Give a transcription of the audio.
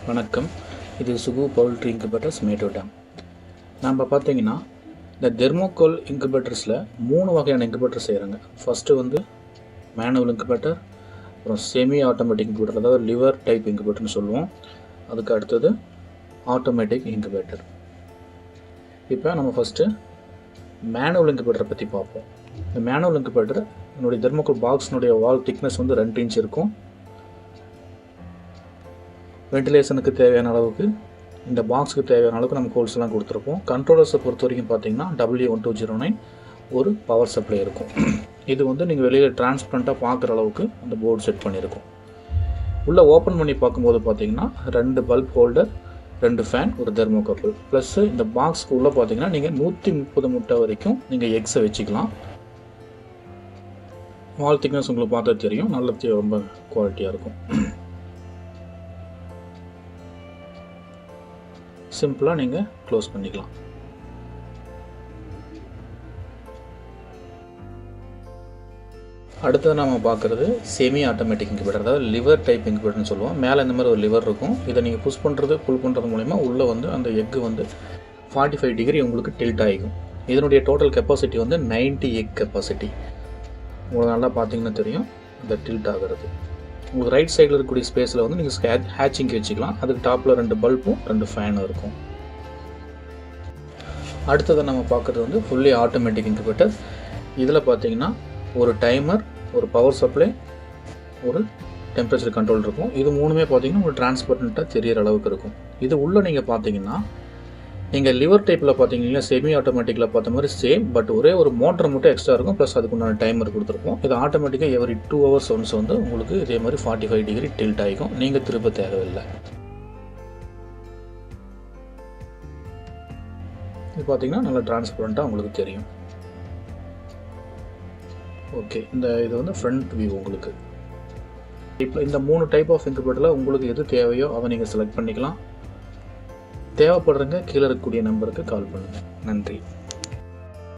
வணக்கம். இது Sukhu poultry incubators மேட்டோடம். நம்ம பார்த்தீங்கன்னா இந்த தெர்மோகோல் இன்குபேட்டர்ஸில் 3 வகையான இன்குபேட்டர் செய்கிறாங்க. ஃபஸ்ட்டு வந்து மேனுவல் இன்குபேட்டர், அப்புறம் செமி ஆட்டோமேட்டிக் இன்குபேட்டர், அதாவது லிவர் டைப் இன்குபேட்டர்னு சொல்லுவோம். அதுக்கு அடுத்தது ஆட்டோமேட்டிக் இன்குபேட்டர். இப்போ நம்ம ஃபஸ்ட்டு மேனுவல் இன்குபேட்டரை பற்றி பார்ப்போம். இந்த மேனுவல் இன்குபேட்டர் என்னுடைய தெர்மோகோல் பாக்ஸினுடைய வால் திக்னஸ் வந்து 2 இன்ச் இருக்கும். வென்டிலேஷனுக்கு தேவையான அளவுக்கு இந்த பாக்ஸுக்கு தேவையான அளவுக்கு நம்ம ஹோல்ஸ்லாம் கொடுத்துருப்போம். கண்ட்ரோலர்ஸை பொறுத்த வரைக்கும் பார்த்தீங்கன்னா W1209 ஒரு பவர் சப்ளை இருக்கும். இது வந்து நீங்கள் வெளியில் டிரான்ஸ்பரண்ட்டாக பார்க்குற அளவுக்கு அந்த போர்டு செட் பண்ணியிருக்கோம். உள்ளே ஓப்பன் பண்ணி பார்க்கும்போது பார்த்தீங்கன்னா 2 பல்ப் ஹோல்டர், 2 ஃபேன், ஒரு தெர்மோகோல் ப்ளஸ் இந்த பாக்ஸ்க்கு உள்ளே பார்த்தீங்கன்னா நீங்கள் 130 முட்டை வரைக்கும் நீங்கள் எக்ஸை வச்சுக்கலாம். வால் திக்னஸ் உங்களுக்கு பார்த்தா தெரியும், நல்ல ரொம்ப குவாலிட்டியாக இருக்கும். சிம்பிளாக நீங்கள் க்ளோஸ் பண்ணிக்கலாம். அடுத்தது நம்ம பார்க்குறது செமி ஆட்டோமேட்டிக் இன்குபேட்டர், அதாவது லிவர் டைப் இன்குபேட்டர்னு சொல்லுவோம். மேலே இந்த மாதிரி ஒரு லிவர் இருக்கும். இதை நீங்கள் புல் பண்ணுறது மூலிமா உள்ளே வந்து அந்த எக்கு வந்து 45 டிகிரி உங்களுக்கு டில்ட் ஆகிக்கும். இதனுடைய டோட்டல் கெப்பாசிட்டி வந்து 90 எக் கெப்பாசிட்டி. உங்களுக்கு நல்லா பார்த்தீங்கன்னா தெரியும் அந்த டில்ட் ஆகிறது. உங்களுக்கு ரைட் சைடில் இருக்கக்கூடிய ஸ்பேஸில் வந்து நீங்கள் ஹேச்சிங்க்கு வச்சுக்கலாம். அதுக்கு டாப்பில் 2 பல்பும் 2 ஃபேனும் இருக்கும். அடுத்ததை நம்ம பார்க்குறது வந்து ஃபுல்லி ஆட்டோமேட்டிக் இன்குபேட்டர். இதில் பார்த்தீங்கன்னா ஒரு டைமர், ஒரு பவர் சப்ளை, ஒரு டெம்பரேச்சர் கண்ட்ரோல் இருக்கும். இது மூணுமே பார்த்தீங்கன்னா உங்களுக்கு டிரான்ஸ்பரண்ட்டாக தெரிகிற அளவுக்கு இருக்கும். இது உள்ளே நீங்கள் பார்த்தீங்கன்னா நீங்கள் லிவர் டைப்பில் பார்த்தீங்கன்னா செமி ஆட்டோமேட்டிக்கில் பார்த்த மாதிரி சேம், பட் ஒரே ஒரு மோட்டர் மட்டும் எக்ஸ்ட்ரா இருக்கும். ப்ளஸ் அதுக்குண்டான டைமர் கொடுத்துருப்போம். இது ஆட்டோமேட்டிக்காக எவரி 2 hours ஒன்ஸ் வந்து உங்களுக்கு இதே மாதிரி 45 டிகிரி டில்ட் ஆகிக்கும். நீங்கள் திரும்ப தேவையில்லை. இது பார்த்தீங்கன்னா நல்லா டிரான்ஸ்பரண்ட்டாக உங்களுக்கு தெரியும். ஓகே, இது வந்து ஃப்ரண்ட் வியூ உங்களுக்கு. இப்போ இந்த 3 டைப் ஆஃப் இன்குபேட்டரில் உங்களுக்கு எது தேவையோ அதை நீங்கள் செலக்ட் பண்ணிக்கலாம். தேவைப்படுறவங்க கீழே இருக்கக்கூடிய நம்பருக்கு கால் பண்ணுங்கள். நன்றி.